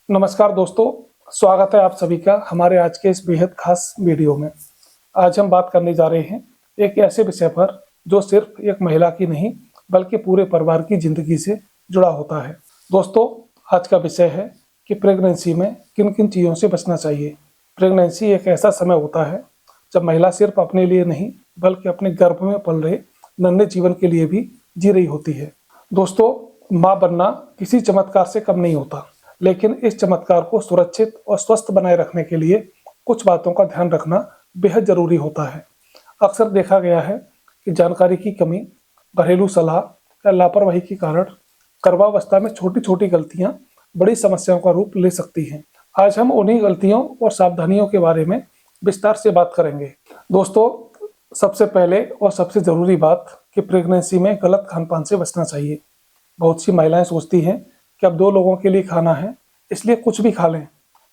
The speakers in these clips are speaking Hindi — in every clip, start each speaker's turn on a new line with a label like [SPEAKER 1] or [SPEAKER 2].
[SPEAKER 1] नमस्कार दोस्तों, स्वागत है आप सभी का हमारे आज के इस बेहद खास वीडियो में। आज हम बात करने जा रहे हैं एक ऐसे विषय पर जो सिर्फ एक महिला की नहीं बल्कि पूरे परिवार की जिंदगी से जुड़ा होता है। दोस्तों, आज का विषय है कि प्रेगनेंसी में किन किन चीज़ों से बचना चाहिए। प्रेगनेंसी एक ऐसा समय होता है जब महिला सिर्फ अपने लिए नहीं बल्कि अपने गर्भ में पल रहे नन्हे जीवन के लिए भी जी रही होती है। दोस्तों, माँ बनना किसी चमत्कार से कम नहीं होता, लेकिन इस चमत्कार को सुरक्षित और स्वस्थ बनाए रखने के लिए कुछ बातों का ध्यान रखना बेहद जरूरी होता है। अक्सर देखा गया है कि जानकारी की कमी, घरेलू सलाह या लापरवाही के कारण गर्भावस्था में छोटी छोटी गलतियां बड़ी समस्याओं का रूप ले सकती हैं। आज हम उन्हीं गलतियों और सावधानियों के बारे में विस्तार से बात करेंगे। दोस्तों, सबसे पहले और सबसे ज़रूरी बात कि प्रेगनेंसी में गलत खान पान से बचना चाहिए। बहुत सी महिलाएं सोचती हैं कि अब 2 लोगों के लिए खाना है इसलिए कुछ भी खा लें,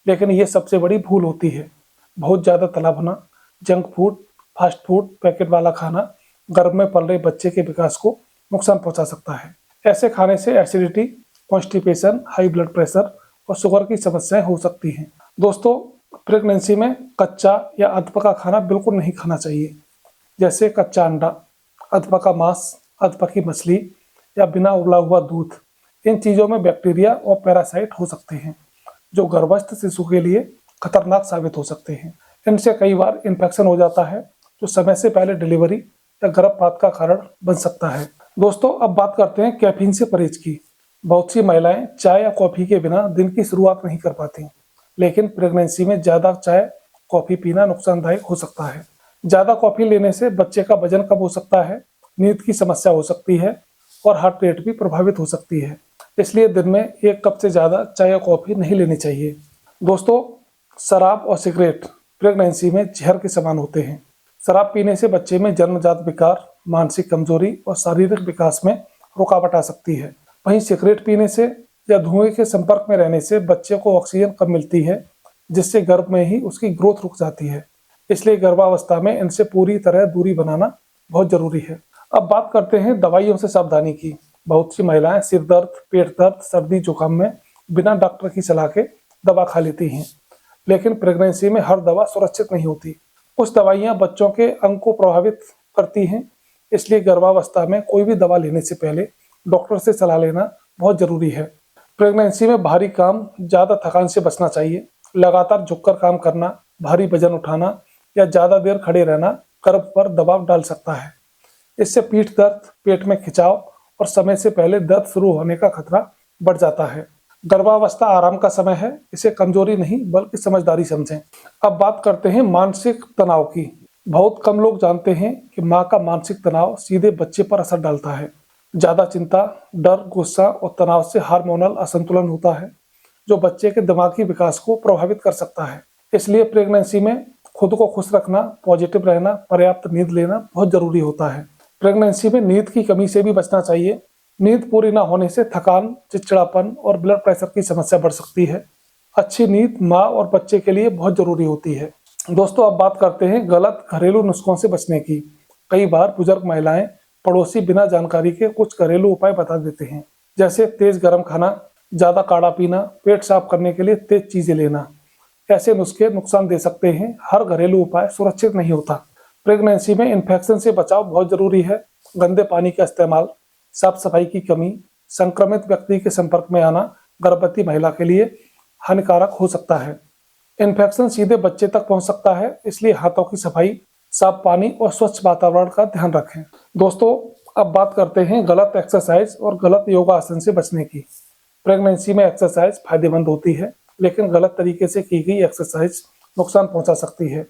[SPEAKER 1] लेकिन ये सबसे बड़ी भूल होती है। बहुत ज़्यादा तला भुना, junk food, fast food, packet वाला खाना गर्भ में पल रहे बच्चे के विकास को नुकसान पहुंचा सकता है। ऐसे खाने से acidity, constipation, high blood pressure और शुगर की समस्याएं हो सकती हैं। दोस्तों, प्रेगनेंसी में कच्चा या अधपका खाना बिल्कुल नहीं खाना चाहिए, जैसे कच्चा अंडा, अधपका मांस, अधपकी मछली या बिना उबला हुआ दूध। इन चीज़ों में बैक्टीरिया और पैरासाइट हो सकते हैं जो गर्भस्थ शिशु के लिए खतरनाक साबित हो सकते हैं। इनसे कई बार इन्फेक्शन हो जाता है जो समय से पहले डिलीवरी या गर्भपात का कारण बन सकता है। दोस्तों, अब बात करते हैं कैफीन से परहेज की। बहुत सी महिलाएं चाय या कॉफ़ी के बिना दिन की शुरुआत नहीं कर पाती, लेकिन प्रेगनेंसी में ज़्यादा चाय कॉफ़ी पीना नुकसानदायक हो सकता है। ज़्यादा कॉफ़ी लेने से बच्चे का वजन कम हो सकता है, नींद की समस्या हो सकती है और हार्ट रेट भी प्रभावित हो सकती है। इसलिए दिन में 1 कप से ज़्यादा चाय या कॉफ़ी नहीं लेनी चाहिए। दोस्तों, शराब और सिगरेट प्रेगनेंसी में जहर के समान होते हैं। शराब पीने से बच्चे में जन्मजात विकार, मानसिक कमजोरी और शारीरिक विकास में रुकावट आ सकती है। वहीं सिगरेट पीने से या धुएं के संपर्क में रहने से बच्चे को ऑक्सीजन कम मिलती है, जिससे गर्भ में ही उसकी ग्रोथ रुक जाती है। इसलिए गर्भावस्था में इनसे पूरी तरह दूरी बनाना बहुत जरूरी है। अब बात करते हैं दवाइयों से सावधानी की। बहुत सी महिलाएं सिर दर्द, पेट दर्द, सर्दी जुकाम में बिना डॉक्टर की सलाह के दवा खा लेती हैं, लेकिन प्रेगनेंसी में हर दवा सुरक्षित नहीं होती। कुछ दवाइयां बच्चों के अंग को प्रभावित करती हैं, इसलिए गर्भावस्था में कोई भी दवा लेने से पहले डॉक्टर से सलाह लेना बहुत जरूरी है। प्रेगनेंसी में भारी काम, ज़्यादा थकान से बचना चाहिए। लगातार झुककर काम करना, भारी वजन उठाना या ज़्यादा देर खड़े रहना गर्भ पर दबाव डाल सकता है। इससे पीठ दर्द, पेट में खिंचाव और समय से पहले दर्द शुरू होने का खतरा बढ़ जाता है। गर्भावस्था आराम का समय है, इसे कमजोरी नहीं बल्कि समझदारी समझें। अब बात करते हैं मानसिक तनाव की। बहुत कम लोग जानते हैं कि माँ का मानसिक तनाव सीधे बच्चे पर असर डालता है। ज़्यादा चिंता, डर, गुस्सा और तनाव से हार्मोनल असंतुलन होता है, जो बच्चे के दिमागी विकास को प्रभावित कर सकता है। इसलिए प्रेगनेंसी में खुद को खुश रखना, पॉजिटिव रहना, पर्याप्त नींद लेना बहुत जरूरी होता है। प्रेगनेंसी में नींद की कमी से भी बचना चाहिए। नींद पूरी ना होने से थकान, चिड़चिड़ापन और ब्लड प्रेशर की समस्या बढ़ सकती है। अच्छी नींद माँ और बच्चे के लिए बहुत जरूरी होती है। दोस्तों, अब बात करते हैं गलत घरेलू नुस्खों से बचने की। कई बार बुजुर्ग महिलाएं, पड़ोसी बिना जानकारी के कुछ घरेलू उपाय बता देते हैं, जैसे तेज गर्म खाना, ज़्यादा काढ़ा पीना, पेट साफ करने के लिए तेज चीज़ें लेना। ऐसे नुस्खे नुकसान दे सकते हैं। हर घरेलू उपाय सुरक्षित नहीं होता। प्रेगनेंसी में इन्फेक्शन से बचाव बहुत जरूरी है। गंदे पानी का इस्तेमाल, साफ सफाई की कमी, संक्रमित व्यक्ति के संपर्क में आना गर्भवती महिला के लिए हानिकारक हो सकता है। इन्फेक्शन सीधे बच्चे तक पहुंच सकता है, इसलिए हाथों की सफाई, साफ पानी और स्वच्छ वातावरण का ध्यान रखें। दोस्तों, अब बात करते हैं गलत एक्सरसाइज और गलत योगासन से बचने की। प्रेगनेंसी में एक्सरसाइज फायदेमंद होती है, लेकिन गलत तरीके से की गई एक्सरसाइज नुकसान पहुंचा सकती है।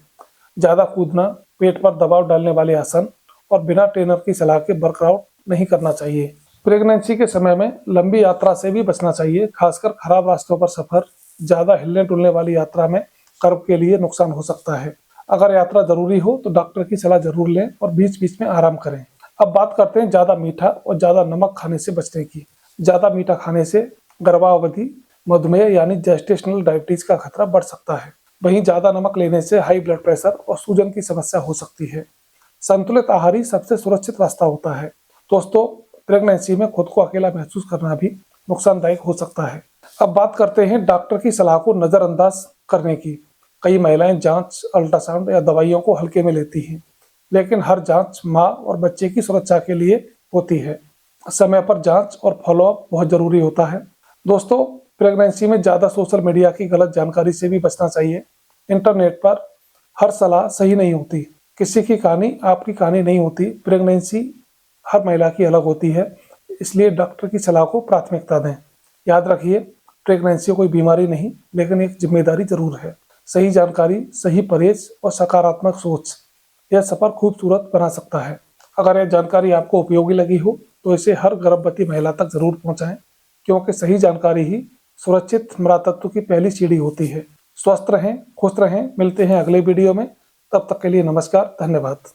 [SPEAKER 1] ज़्यादा कूदना, पेट पर दबाव डालने वाले आसन और बिना ट्रेनर की सलाह के वर्कआउट नहीं करना चाहिए। प्रेगनेंसी के समय में लंबी यात्रा से भी बचना चाहिए, खासकर खराब रास्तों पर सफर। ज़्यादा हिलने डुलने वाली यात्रा में गर्भ के लिए नुकसान हो सकता है। अगर यात्रा जरूरी हो तो डॉक्टर की सलाह जरूर लें और बीच बीच में आराम करें। अब बात करते हैं ज़्यादा मीठा और ज़्यादा नमक खाने से बचने की। ज़्यादा मीठा खाने से गर्भावधि मधुमेह यानी जेस्टेशनल डायबिटीज का खतरा बढ़ सकता है। वहीं ज़्यादा नमक लेने से हाई ब्लड प्रेशर और सूजन की समस्या हो सकती है। संतुलित आहार ही सबसे सुरक्षित रास्ता होता है। दोस्तों, प्रेगनेंसी में खुद को अकेला महसूस करना भी नुकसानदायक हो सकता है। अब बात करते हैं डॉक्टर की सलाह को नज़रअंदाज करने की। कई महिलाएं जांच, अल्ट्रासाउंड या दवाइयों को हल्के में लेती हैं, लेकिन हर जांच माँ और बच्चे की सुरक्षा के लिए होती है। समय पर जांच और फॉलोअप बहुत जरूरी होता है। दोस्तों, प्रेगनेंसी में ज़्यादा सोशल मीडिया की गलत जानकारी से भी बचना चाहिए। इंटरनेट पर हर सलाह सही नहीं होती। किसी की कहानी आपकी कहानी नहीं होती। प्रेगनेंसी हर महिला की अलग होती है, इसलिए डॉक्टर की सलाह को प्राथमिकता दें। याद रखिए, प्रेगनेंसी कोई बीमारी नहीं, लेकिन एक जिम्मेदारी जरूर है। सही जानकारी, सही परहेज और सकारात्मक सोच यह सफर खूबसूरत बना सकता है। अगर यह जानकारी आपको उपयोगी लगी हो तो इसे हर गर्भवती महिला तक जरूर पहुंचाएं, क्योंकि सही जानकारी ही सुरक्षित मातृत्व की पहली सीढ़ी होती है। स्वस्थ रहें, खुश रहें। मिलते हैं अगले वीडियो में। तब तक के लिए नमस्कार, धन्यवाद।